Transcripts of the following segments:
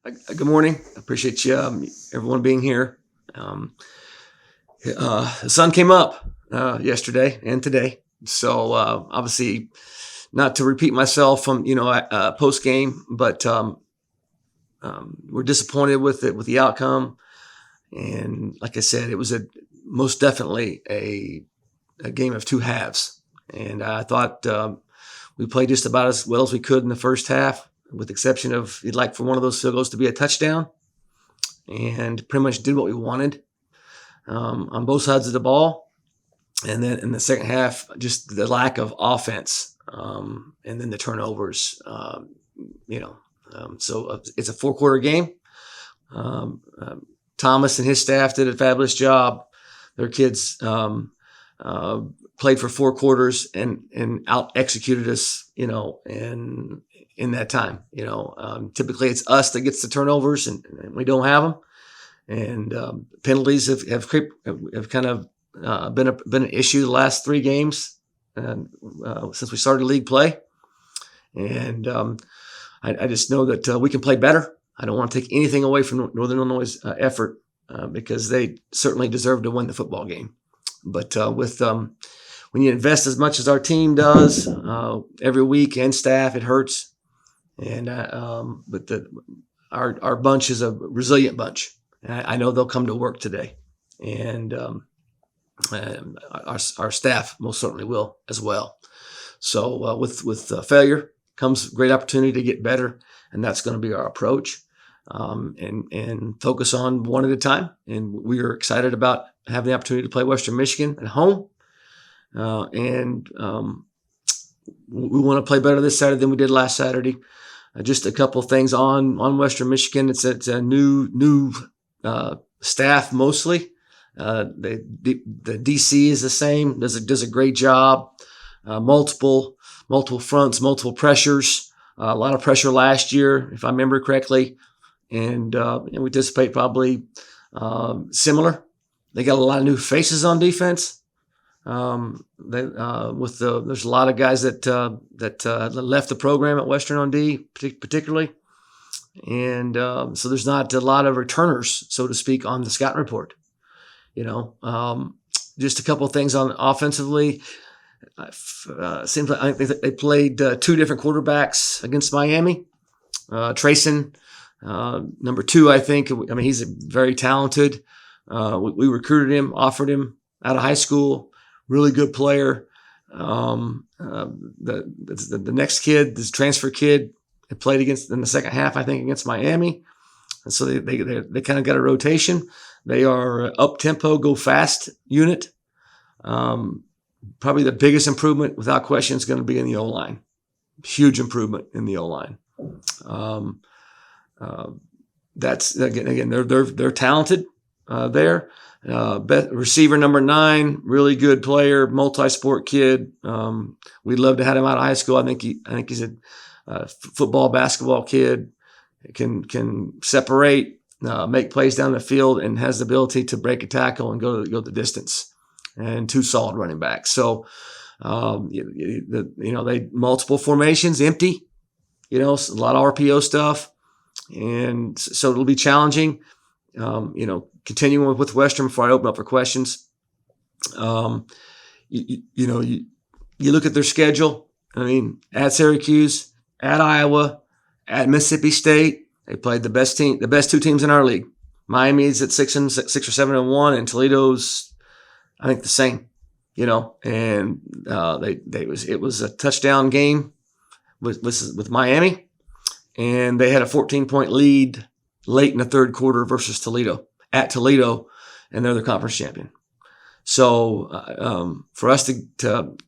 Good morning. Appreciate you, everyone being here. The sun came up yesterday and today, so obviously, not to repeat myself from post game, but we're disappointed with it with the outcome. And like I said, it was most definitely a game of two halves, and I thought we played just about as well as we could in the first half, with the exception of you'd like for one of those field goals to be a touchdown, and pretty much did what we wanted on both sides of the ball. And then in the second half, just the lack of offense, and then the turnovers. So it's a 4-quarter game. Thomas and his staff did a fabulous job. Their kids played for 4 quarters and out executed us, and in that time, typically it's us that gets the turnovers and we don't have them. And penalties have kind of been an issue the last 3 games since we started league play. And I just know that we can play better. I don't want to take anything away from Northern Illinois' effort because they certainly deserve to win the football game. But when you invest as much as our team does every week and staff, it hurts. And but our bunch is a resilient bunch. I know they'll come to work today, and our staff most certainly will as well. So with failure comes great opportunity to get better, and that's going to be our approach, and focus on one at a time. And we are excited about having the opportunity to play Western Michigan at home, and we want to play better this Saturday than we did last Saturday. Just a couple of things on Western Michigan. It's a new staff mostly. The DC is the same. Does a great job. Multiple fronts, multiple pressures. A lot of pressure last year, if I remember correctly, and we anticipate probably similar. They got a lot of new faces on defense. There's a lot of guys that left the program at Western on D, particularly, and so there's not a lot of returners, so to speak, on the scouting report. Just a couple of things on offensively. Seems like I think they played 2 different quarterbacks against Miami. Trayson, number 2, I think. I mean, he's very talented. We recruited him, offered him out of high school. Really good player. The next kid, this transfer kid, they played against in the second half, I think, against Miami. And so they kind of got a rotation. They are up tempo, go fast unit. Probably the biggest improvement, without question, is going to be in the O-line. Huge improvement in the O-line. That's again they're talented there. Receiver number 9, really good player, multi-sport kid. We'd love to have him out of high school. I think he's a football, basketball kid. Can separate, make plays down the field, and has the ability to break a tackle and go the distance. And 2 solid running backs. So, they multiple formations, empty. A lot of RPO stuff, and so it'll be challenging. Continuing with Western before I open up for questions. You look at their schedule. I mean, at Syracuse, at Iowa, at Mississippi State, they played the best 2 teams in our league. Miami's at 6 or 7-1, and Toledo's, I think, the same. And it was a touchdown game with Miami, and they had a 14-point lead late in the third quarter versus Toledo at Toledo, and they're the conference champion. So for us to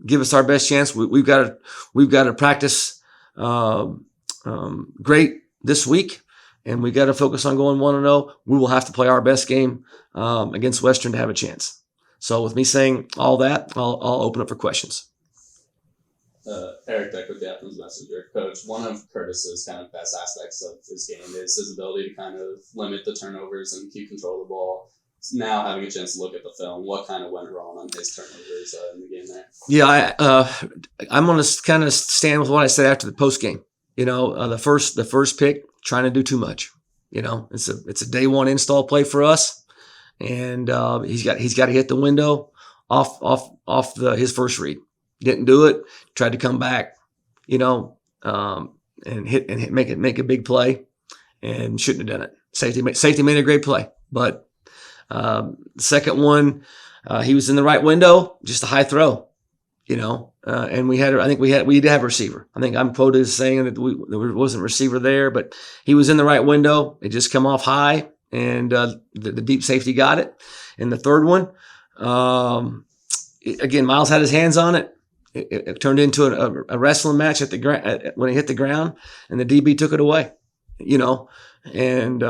give us our best chance, we've got to practice great this week, and we got to focus on going 1-0. We will have to play our best game against Western to have a chance. So with me saying all that, I'll open up for questions. Eric Deck with the Athens Messenger. Coach, one of Curtis's kind of best aspects of his game is his ability to kind of limit the turnovers and keep control of the ball. Now having a chance to look at the film, what kind of went wrong on his turnovers in the game there? Yeah, I'm going to kind of stand with what I said after the post game. The first pick, trying to do too much. It's a day one install play for us, and he's got to hit the window off his first read. Didn't do it. Tried to come back, and make a big play, and shouldn't have done it. Safety made a great play, but the second one, he was in the right window, just a high throw, and we did have a receiver. I think I'm quoted as saying that there wasn't a receiver there, but he was in the right window. It just come off high, and the deep safety got it. And the third one, again, Miles had his hands on it. It turned into a wrestling match when he hit the ground, and the DB took it away, and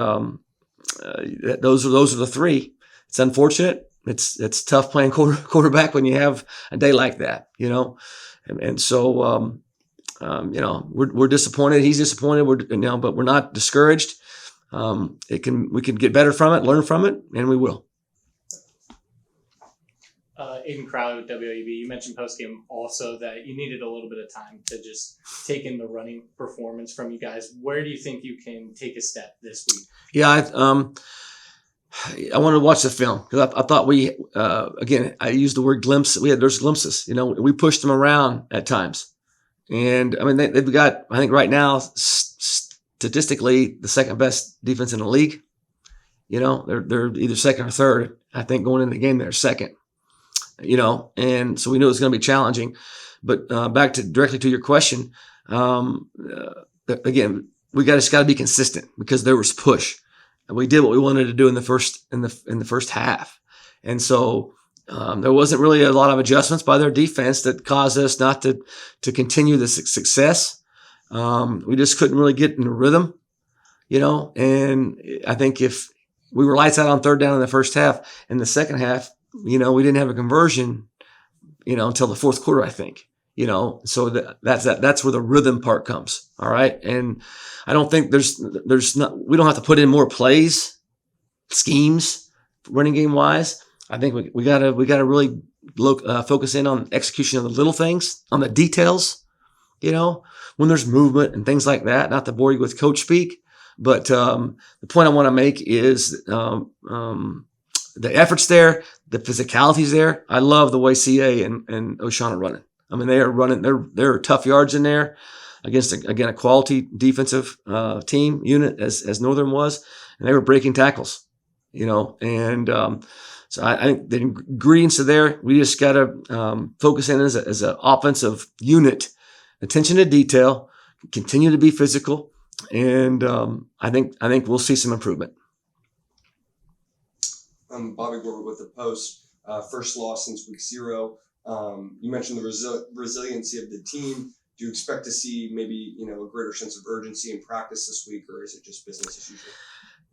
those are the three. It's unfortunate. It's tough playing quarterback when you have a day like that, and so we're disappointed. He's disappointed. But we're not discouraged. We can get better from it, learn from it, and we will. Aiden Crowley with WAB, you mentioned postgame also that you needed a little bit of time to just take in the running performance from you guys. Where do you think you can take a step this week? Yeah, I wanted to watch the film because I thought I used the word glimpse. There's glimpses. We pushed them around at times, and I mean they've got, I think right now statistically the second best defense in the league. They're either second or third. I think going into the game they're second. And so we knew it was going to be challenging. But back directly to your question, again, we just got to be consistent because there was push. And we did what we wanted to do in the first half, and so there wasn't really a lot of adjustments by their defense that caused us not to continue the success. We just couldn't really get in the rhythm, And I think if we were lights out on third down in the first half, in the second half, we didn't have a conversion, until the fourth quarter, I think. So that's where the rhythm part comes. All right. And I don't think we don't have to put in more plays, schemes, running game wise. I think we gotta really focus in on execution of the little things, on the details, when there's movement and things like that. Not to bore you with coach speak, but the point I want to make is the effort's there, the physicality's there. I love the way CA and O'Shawn are running. I mean, they are running. There are tough yards in there against a quality defensive team unit as Northern was, and they were breaking tackles. And so I think the ingredients are there. We just got to focus in as an offensive unit, attention to detail, continue to be physical, and I think we'll see some improvement. Bobby Gorber with the Post. First loss since week 0. You mentioned the resiliency of the team. Do you expect to see maybe a greater sense of urgency in practice this week, or is it just business as usual?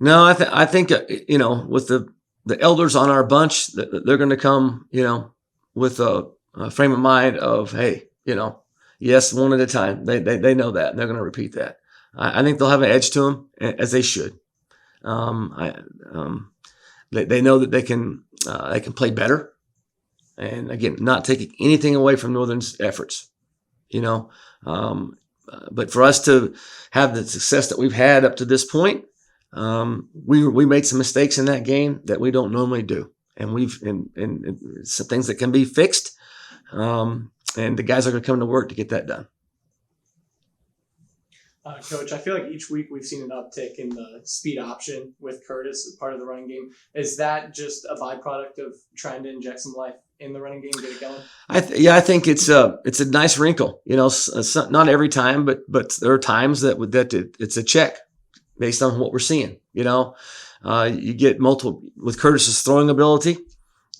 No, I think with the elders on our bunch, they're going to come with a frame of mind of, hey, yes, one at a time. They know that, and they're going to repeat that. I think they'll have an edge to them, as they should. They know that they can play better, and again, not taking anything away from Northern's efforts, But for us to have the success that we've had up to this point, we made some mistakes in that game that we don't normally do, and and some things that can be fixed, and the guys are going to come to work to get that done. Coach, I feel like each week we've seen an uptick in the speed option with Curtis as part of the running game. Is that just a byproduct of trying to inject some life in the running game, get it going? I think it's a nice wrinkle. Not every time, but there are times that it's a check based on what we're seeing. You get multiple with Curtis's throwing ability.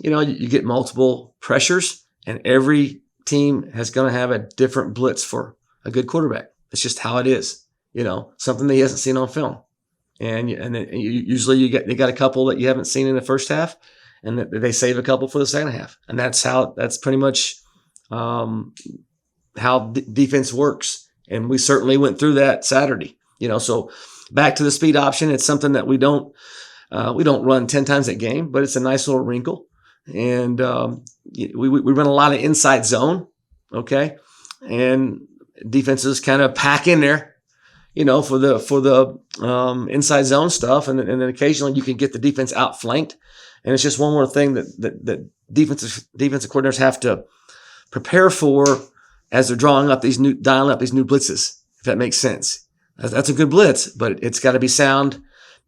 You get multiple pressures, and every team is going to have a different blitz for a good quarterback. It's just how it is, something that he hasn't seen on film. And usually you got a couple that you haven't seen in the first half, and they save a couple for the second half. And that's pretty much how defense works. And we certainly went through that Saturday, so back to the speed option. It's something that we don't run 10 times a game, but it's a nice little wrinkle. And we run a lot of inside zone. Okay. And defenses kind of pack in there, for the inside zone stuff, and then occasionally you can get the defense outflanked, and it's just one more thing that defensive coordinators have to prepare for as they're dialing up these new blitzes. If that makes sense, that's a good blitz, but it's got to be sound,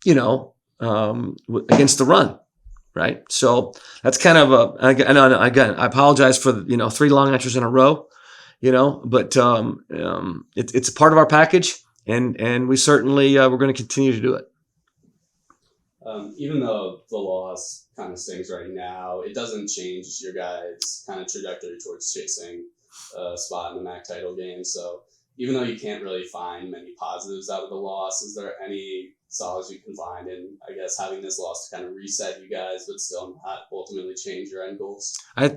against the run, right? So that's kind of again, I apologize for 3 long answers in a row, but it's a part of our package, and we certainly we're going to continue to do it. Even though the loss kind of stings right now, it doesn't change your guys' kind of trajectory towards chasing a spot in the MAC title game. So even though you can't really find many positives out of the loss, is there any solace you can find in, I guess, having this loss to kind of reset you guys, but still not ultimately change your end goals? I'm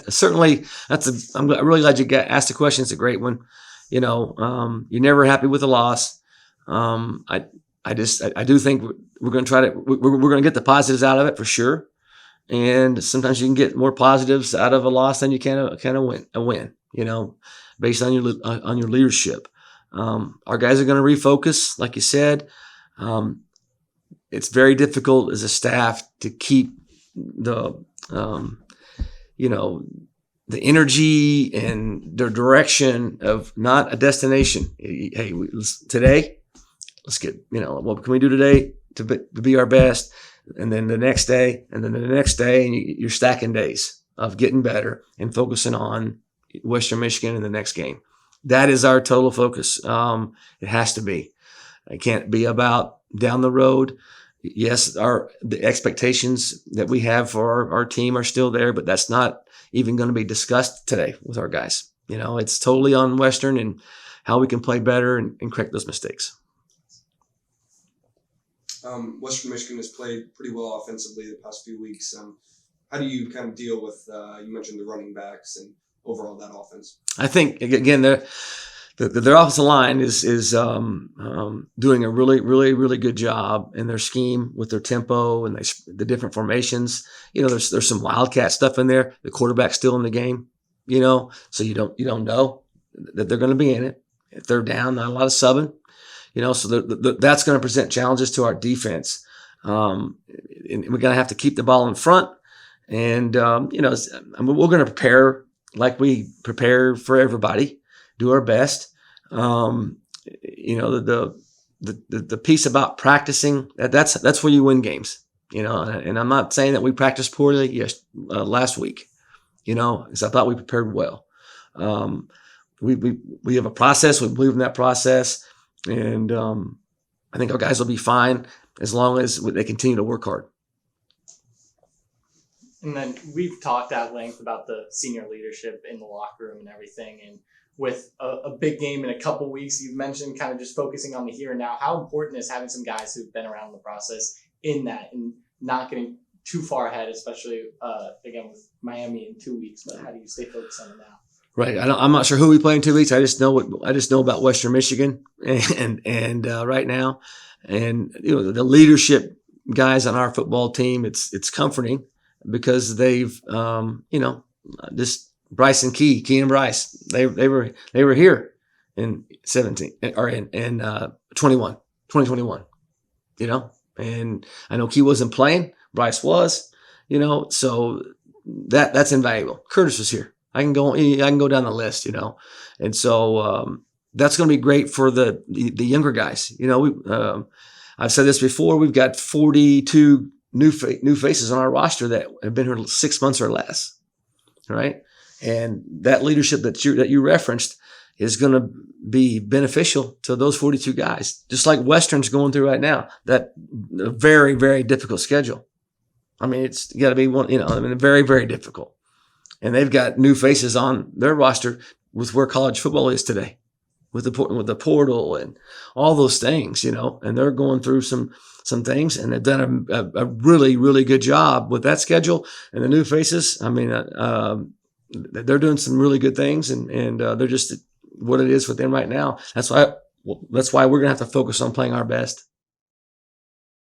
really glad you asked the question. It's a great one. You're never happy with a loss. I do think we're going to try to we're going to get the positives out of it for sure. And sometimes you can get more positives out of a loss than you can a win. Based on your leadership. Our guys are going to refocus, like you said. It's very difficult as a staff to keep the energy and the direction of not a destination. Hey, today, let's get, what can we do today to be our best? And then the next day, and then the next day, and you're stacking days of getting better and focusing on Western Michigan in the next game. That is our total focus. It has to be. It can't be about down the road. Yes, the expectations that we have for our team are still there, but that's not even going to be discussed today with our guys. It's totally on Western and how we can play better and correct those mistakes. Western Michigan has played pretty well offensively the past few weeks. How do you kind of deal with, you mentioned the running backs and overall that offense? I think, again, their offensive line is doing a really, really, really good job in their scheme with their tempo and the different formations. There's some wildcat stuff in there. The quarterback's still in the game, so you don't know that they're going to be in it. If they're down, not a lot of subbing, so that's going to present challenges to our defense. And we're going to have to keep the ball in front, and we're going to prepare like we prepare for everybody, do our best. The piece about practicing, that's where you win games, and I'm not saying that we practiced poorly last week, because I thought we prepared well. We have a process, we believe in that process, and I think our guys will be fine as long as they continue to work hard. And then we've talked at length about the senior leadership in the locker room and everything. And with a big game in a couple weeks, you've mentioned kind of just focusing on the here and now. How important is having some guys who've been around the process in that and not getting too far ahead, especially, again, with Miami in 2 weeks? But how do you stay focused on it now? Right. I'm not sure who we play in 2 weeks. I just know about Western Michigan and right now. And, the leadership guys on our football team, it's comforting. Because they've, just Bryce and Key and Bryce, they were here in 17 or in 2021, and I know Key wasn't playing, Bryce was, so that's invaluable. Curtis was here. I can go down the list, and so that's going to be great for the younger guys. I've said this before. We've got 42 new faces on our roster that have been here 6 months or less, right? And that leadership that you referenced is going to be beneficial to those 42 guys, just like Western's going through right now. That a very, very difficult schedule. I mean, it's got to be very, very difficult. And they've got new faces on their roster with where college football is today, with the portal and all those things, and they're going through some things, and they've done a really, really good job with that schedule and the new faces. I mean, they're doing some really good things, and they're just what it is with them right now. That's why we're going to have to focus on playing our best.